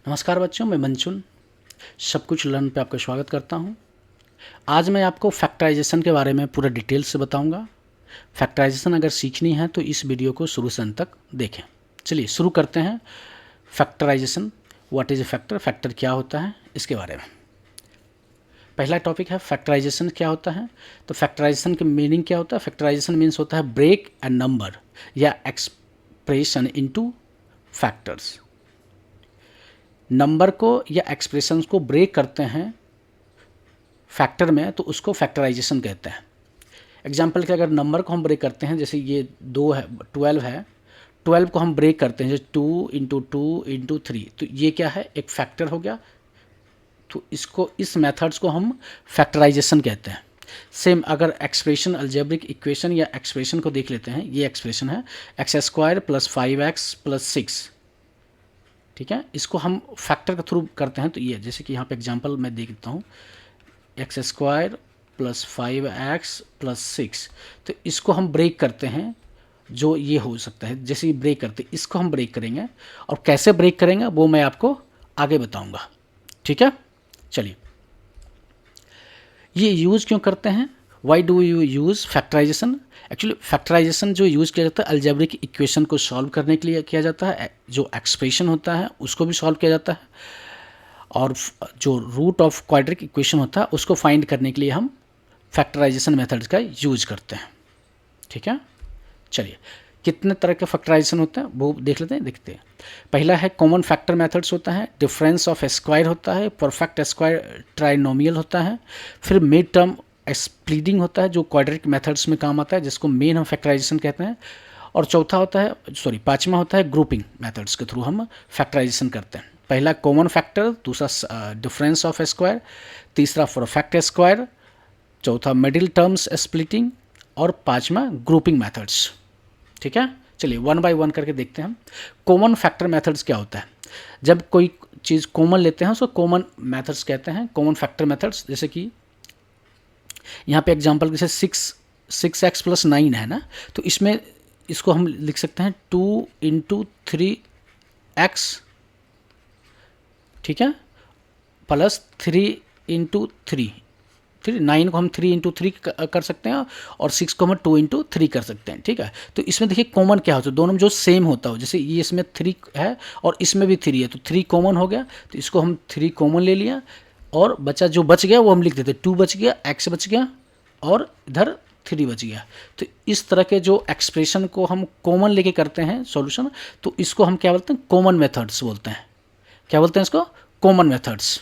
नमस्कार बच्चों, मैं मंचुन सब कुछ लर्न पे आपका स्वागत करता हूँ। आज मैं आपको फैक्टराइजेशन के बारे में पूरा डिटेल से बताऊँगा। फैक्टराइजेशन अगर सीखनी है तो इस वीडियो को शुरू से अंत तक देखें। चलिए शुरू करते हैं। Factorization, what is a factor, factor क्या होता है इसके बारे में। पहला टॉपिक है फैक्टराइजेशन क्या होता है। तो फैक्टराइजेशन के मीनिंग क्या होता है। फैक्टराइजेशन मीन्स होता है ब्रेक ए नंबर या एक्सप्रेशन इनटू फैक्टर्स। नंबर को या एक्सप्रेशंस को ब्रेक करते हैं फैक्टर में तो उसको फैक्टराइजेशन कहते हैं। एग्जाम्पल के अगर नंबर को हम ब्रेक करते हैं, जैसे ये 2 है, 12 है, 12 को हम ब्रेक करते हैं जैसे 2 × 2 × 3, तो ये क्या है, एक फैक्टर हो गया। तो इसको, इस मेथड्स को हम फैक्टराइजेशन कहते हैं। सेम अगर एक्सप्रेशन, अलजेब्रिक इक्वेशन या एक्सप्रेशन को देख लेते हैं। ये एक्सप्रेशन है x² + 5x + 6, ठीक है। इसको हम फैक्टर के थ्रू करते हैं। तो ये जैसे कि यहाँ पे एग्जांपल मैं देख देता हूँ, x² + 5x + 6, तो इसको हम ब्रेक करते हैं। जो ये हो सकता है, जैसे ये ब्रेक करते हैं, इसको हम ब्रेक करेंगे और कैसे ब्रेक करेंगे वो मैं आपको आगे बताऊंगा, ठीक है। चलिए, ये यूज़ क्यों करते हैं, why do you use factorization. Actually factorization जो यूज़ किया जाता है अलजेब्रिक इक्वेशन को सॉल्व करने के लिए किया जाता है। जो एक्सप्रेशन होता है उसको भी सॉल्व किया जाता है, और जो रूट ऑफ क्वाड्रिक इक्वेशन होता है उसको फाइंड करने के लिए हम फैक्टराइजेशन मेथड्स का यूज करते हैं, ठीक है। चलिए, कितने तरह के फैक्टराइजेशन होते हैं वो देख लेते हैं, देखते हैं। पहला है कॉमन फैक्टर मेथड्स होता है, डिफरेंस ऑफ स्क्वायर होता है, परफेक्ट स्क्वायर ट्राइनोमियल होता है, फिर मिड टर्म स्प्लिटिंग होता है जो क्वाड्रिक मेथड्स में काम आता है, जिसको मेन हम फैक्टराइजेशन कहते हैं। और चौथा होता है, पांचवा होता है ग्रुपिंग मेथड्स के थ्रू हम फैक्टराइजेशन करते हैं। पहला कॉमन फैक्टर, दूसरा डिफरेंस ऑफ स्क्वायर, तीसरा परफेक्ट स्क्वायर, चौथा मिडिल टर्म्स स्प्लिटिंग, और पांचवा ग्रुपिंग मेथड्स, ठीक है। चलिए वन बाय वन करके देखते हैं हम। कॉमन फैक्टर मेथड्स क्या होता है। जब कोई चीज़ कॉमन लेते हैं उसको कॉमन मेथड्स कहते हैं, कॉमन फैक्टर मेथड्स। जैसे कि यहाँ पे एग्जांपल जैसे 6x + 9 है ना, तो इसमें इसको हम लिख सकते हैं 2 × 3x, ठीक है, प्लस 3 × 3, 9 को हम 3 × 3 कर सकते हैं, और 6 को हम 2 × 3 कर सकते हैं, ठीक है। तो इसमें देखिए कॉमन क्या होता है, दोनों में जो सेम होता हो, जैसे ये इसमें 3 है और इसमें भी 3 है, तो 3 कॉमन हो गया, तो इसको हम 3 कॉमन ले लिया, और बचा जो बच गया वो हम लिख देते, 2 बच गया, x बच गया, और इधर 3 बच गया। तो इस तरह के जो एक्सप्रेशन को हम कॉमन लेके करते हैं सॉल्यूशन, तो इसको हम क्या बोलते हैं, कॉमन मेथड्स बोलते हैं। क्या बोलते हैं इसको, कॉमन मेथड्स,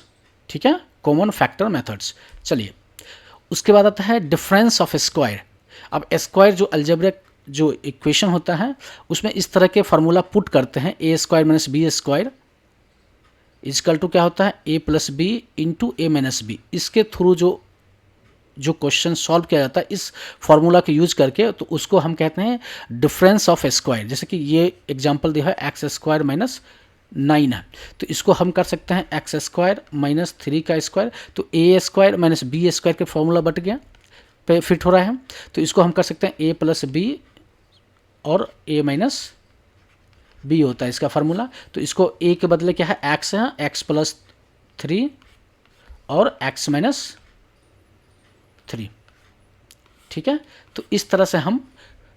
ठीक है, कॉमन फैक्टर मेथड्स। चलिए, उसके बाद आता है डिफरेंस ऑफ स्क्वायर। अब स्क्वायर जो अलजेब्रिक जो इक्वेशन होता है उसमें इस तरह के फार्मूला पुट करते हैं, a² - b² इजकल टू क्या होता है, a + b × a - b। इसके थ्रू जो क्वेश्चन सॉल्व किया जाता है इस फार्मूला को यूज करके, तो उसको हम कहते हैं डिफरेंस ऑफ स्क्वायर। जैसे कि ये एग्जांपल दिया है x² - 9 है, तो इसको हम कर सकते हैं x² - 3 का स्क्वायर, तो a² - b² के फॉर्मूला बट गया पे फिट हो रहा है। तो इसको हम कर सकते हैं a + b और a - b होता है इसका फार्मूला। तो इसको a के बदले क्या है, x है, x + 3 और x - 3, ठीक है। तो इस तरह से हम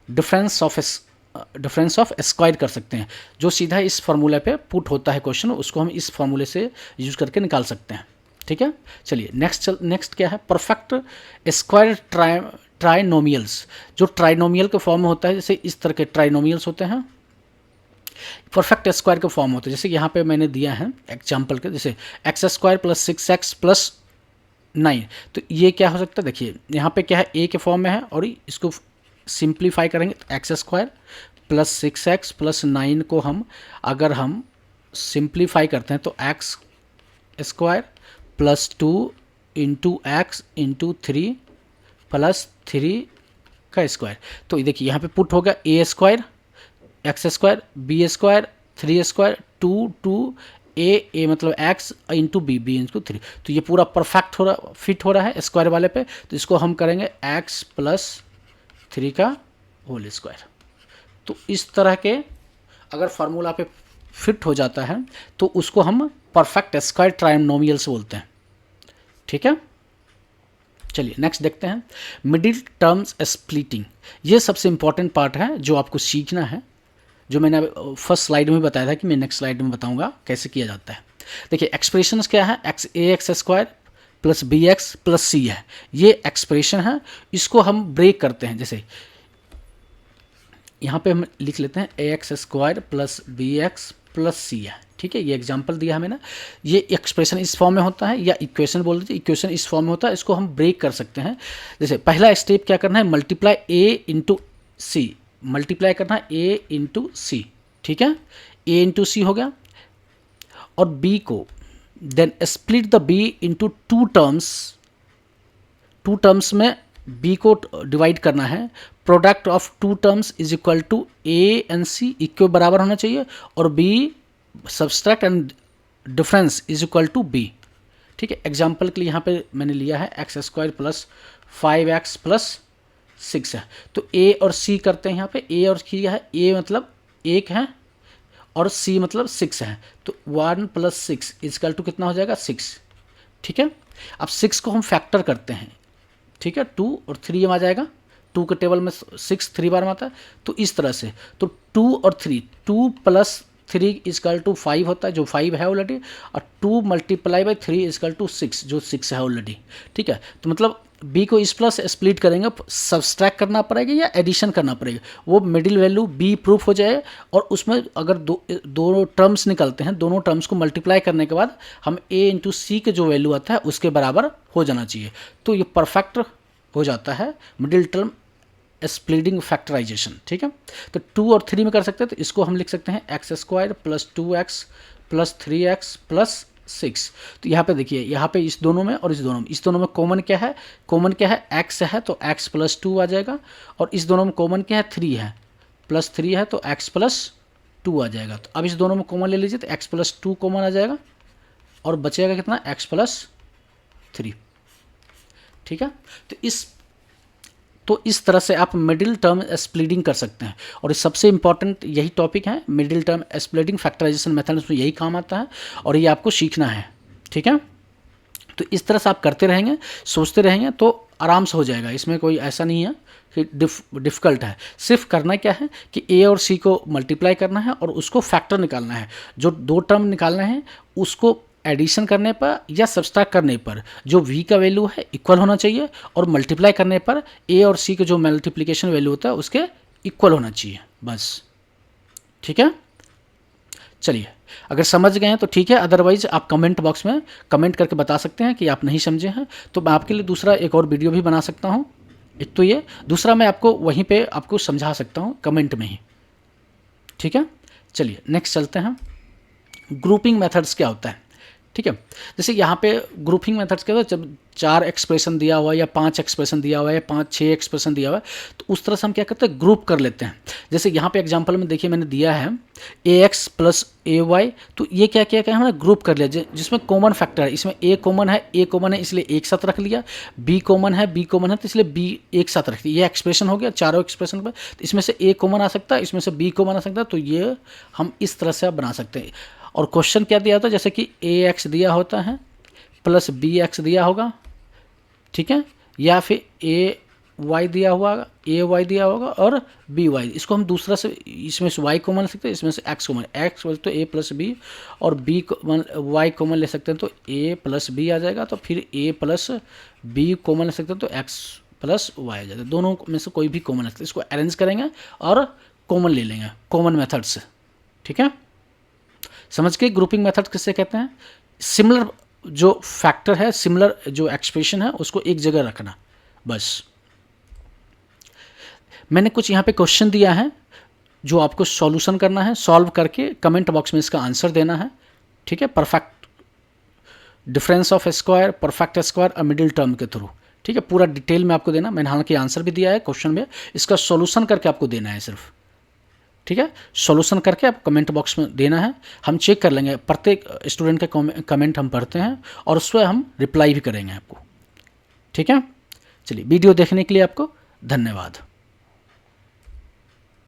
डिफरेंस ऑफ स्क्वायर कर सकते हैं। जो सीधा इस फार्मूले पे पुट होता है क्वेश्चन, उसको हम इस फार्मूले से यूज करके निकाल सकते हैं, ठीक है। चलिए नेक्स्ट क्या है, परफेक्ट स्क्वायर ट्राइनोमियल्स। जो ट्राइनोमियल के फॉर्म में होता है, जैसे इस तरह के ट्राइनोमियल्स होते हैं, परफेक्ट स्क्वायर के फॉर्म होते हैं। जैसे यहाँ पे मैंने दिया है एग्जाम्पल के, जैसे x² + 6x + 9, तो ये क्या हो सकता है, देखिए यहाँ पे क्या है, a के फॉर्म में है, और इसको सिंप्लीफाई करेंगे तो x² + 6x + 9 को अगर हम सिंप्लीफाई करते हैं तो x² + 2 × x × 3 + 3 का स्क्वायर। तो देखिए यहाँ पे पुट होगा a² x² b² 3² 2 a मतलब x × b × 3। तो ये पूरा परफेक्ट फिट हो रहा है स्क्वायर वाले पे, तो इसको हम करेंगे x + 3 का होल स्क्वायर। तो इस तरह के अगर फार्मूला पे फिट हो जाता है तो उसको हम परफेक्ट स्क्वायर ट्राइनोमियल्स बोलते हैं। ठीक है, चलिए नेक्स्ट देखते हैं मिडिल टर्म्स स्प्लिटिंग। ये सबसे इंपॉर्टेंट पार्ट है जो आपको सीखना है, जो मैंने फर्स्ट स्लाइड में बताया था कि मैं नेक्स्ट स्लाइड में बताऊंगा कैसे किया जाता है। देखिए एक्सप्रेशंस क्या है, X A X square plus B X plus C है, ये एक्सप्रेशन है, इसको हम ब्रेक करते हैं। जैसे यहाँ पे हम लिख लेते हैं A X square plus B X plus C है। ठीक है, ये एग्जांपल दिया है मैंने, ये एक्सप्रेशन इस फॉर्म में होता है या इक्वेशन बोल दीजिए, इक्वेशन इस फॉर्म में होता है, इसको हम ब्रेक कर सकते हैं। जैसे पहला स्टेप क्या करना है, मल्टीप्लाई ए इंटू सी, मल्टीप्लाई करना है ए इंटू सी। ठीक है, ए इंटू सी हो गया, और बी को then split the b into two terms में बी को डिवाइड करना है। Product of two terms is equal to a and c equal बराबर होना चाहिए, और b subtract and difference is equal to b. ठीक है, एग्जाम्पल के लिए यहाँ पे मैंने लिया है x square plus 5x plus 6 है, तो ए और सी करते हैं। यहाँ पे ए और सी है, ए मतलब 1 है और सी मतलब 6 है, तो 1 प्लस 6 इजकल टू कितना हो जाएगा 6। ठीक है, अब 6 को हम फैक्टर करते हैं। ठीक है, 2 और 3 में आ जाएगा, 2 के टेबल में 6 3 बार में आता है, तो इस तरह से तो 2 और 3, 2 प्लस 3 इजकल टू 5 होता है, जो 5 है ऑलरेडी, और 2 मल्टीप्लाई बाई 3 इजकल टू 6, जो 6 है ऑलरेडी। ठीक है, तो मतलब बी को इस प्लस स्प्लिट करेंगे, सब्सट्रैक्ट करना पड़ेगा या एडिशन करना पड़ेगा, वो मिडिल वैल्यू बी प्रूफ हो जाए, और उसमें अगर दो टर्म्स निकलते हैं, दोनों टर्म्स को मल्टीप्लाई करने के बाद हम ए इंटू सी के जो वैल्यू आता है उसके बराबर हो जाना चाहिए, तो ये परफेक्ट हो जाता है मिडिल टर्म स्प्लिटिंग फैक्टराइजेशन। ठीक है, तो 2 और 3 में कर सकते हैं, तो इसको हम लिख सकते हैं x square plus 2x plus 3x plus 6। तो यहाँ पे देखिए, यहाँ पे इस दोनों में और इस दोनों में कॉमन क्या है, x है तो x प्लस 2 आ जाएगा, और इस दोनों में कॉमन क्या है 3 है, प्लस 3 है तो x प्लस 2 आ जाएगा। तो अब इस दोनों में कॉमन ले लीजिए, तो x प्लस 2 कॉमन आ जाएगा, और बचेगा कितना x प्लस 3। ठीक है, तो इस तरह से आप मिडिल टर्म स्प्लिटिंग कर सकते हैं, और सबसे इंपॉर्टेंट यही टॉपिक है, middle term splitting factorization method, उसमें यही काम आता है और ये आपको सीखना है। ठीक है, तो इस तरह से आप करते रहेंगे, सोचते रहेंगे तो आराम से हो जाएगा, इसमें कोई ऐसा नहीं है कि डिफ़िकल्ट है। सिर्फ करना क्या है कि ए और सी को मल्टीप्लाई करना है और उसको फैक्टर निकालना है, जो 2 टर्म निकालना है उसको एडिशन करने पर या सब्सट्रैक्ट करने पर जो v का वैल्यू है इक्वल होना चाहिए, और मल्टीप्लाई करने पर a और c का जो मल्टीप्लिकेशन वैल्यू होता है उसके इक्वल होना चाहिए, बस। ठीक है, चलिए अगर समझ गए हैं तो ठीक है, अदरवाइज आप कमेंट बॉक्स में कमेंट करके बता सकते हैं कि आप नहीं समझे हैं, तो मैं आपके लिए दूसरा एक और वीडियो भी बना सकता हूँ। एक तो ये, दूसरा मैं आपको वहीं पे आपको समझा सकता हूँ कमेंट में ही। ठीक है, चलिए नेक्स्ट चलते हैं, ग्रुपिंग मेथड्स क्या होता है। ठीक है, जैसे यहाँ पे ग्रुपिंग मेथड्स क्या होता है, जब 4 एक्सप्रेशन दिया हुआ है या 5 एक्सप्रेशन दिया हुआ है या 5-6 एक्सप्रेशन दिया हुआ है, तो उस तरह से हम क्या करते हैं, ग्रुप कर लेते हैं। जैसे यहाँ पे एग्जांपल में देखिए मैंने दिया है ax प्लस ay, तो ये क्या किया क्या हमने ग्रुप कर लिया, जिसमें कॉमन फैक्टर है, इसमें a कॉमन है इसलिए एक साथ रख लिया, b कॉमन है तो इसलिए b एक साथ रख लिया, ये एक्सप्रेशन हो गया चारों एक्सप्रेशन पर। तो इसमें से a कॉमन आ सकता है, इसमें से b कॉमन आ सकता है, तो ये हम इस तरह से आप बना सकते हैं। और क्वेश्चन क्या दिया होता है, जैसे कि ax दिया होता है प्लस bx दिया होगा, ठीक है, या फिर ay दिया होगा और by, इसको हम दूसरा से, इसमें से y कॉमन ले सकते हैं, इसमें से x कॉमन, x तो a प्लस बी और b y कॉमन ले सकते हैं, तो a प्लस बी आ जाएगा, तो फिर a प्लस बी कॉमन ले सकते हैं, तो x प्लस y आ जाएगा। दोनों में से कोई भी कॉमन ले सकते हैं, इसको अरेंज करेंगे और कॉमन ले लेंगे, कॉमन मेथड से। ठीक है, समझ के ग्रुपिंग मेथड किससे कहते हैं, सिमिलर जो फैक्टर है, सिमिलर जो एक्सप्रेशन है उसको एक जगह रखना, बस। मैंने कुछ यहाँ पे क्वेश्चन दिया है जो आपको सॉल्यूशन करना है, सॉल्व करके कमेंट बॉक्स में इसका आंसर देना है। ठीक है, perfect difference of square, perfect square और मिडिल टर्म के थ्रू। ठीक है, पूरा डिटेल में आपको देना, मैंने हालांकि आंसर भी दिया है क्वेश्चन में, इसका सॉल्यूशन करके आपको देना है सिर्फ। ठीक है, सॉल्यूशन करके आप कमेंट बॉक्स में देना है, हम चेक कर लेंगे, प्रत्येक स्टूडेंट के कमेंट हम पढ़ते हैं और उस पर हम रिप्लाई भी करेंगे आपको। ठीक है, चलिए वीडियो देखने के लिए आपको धन्यवाद।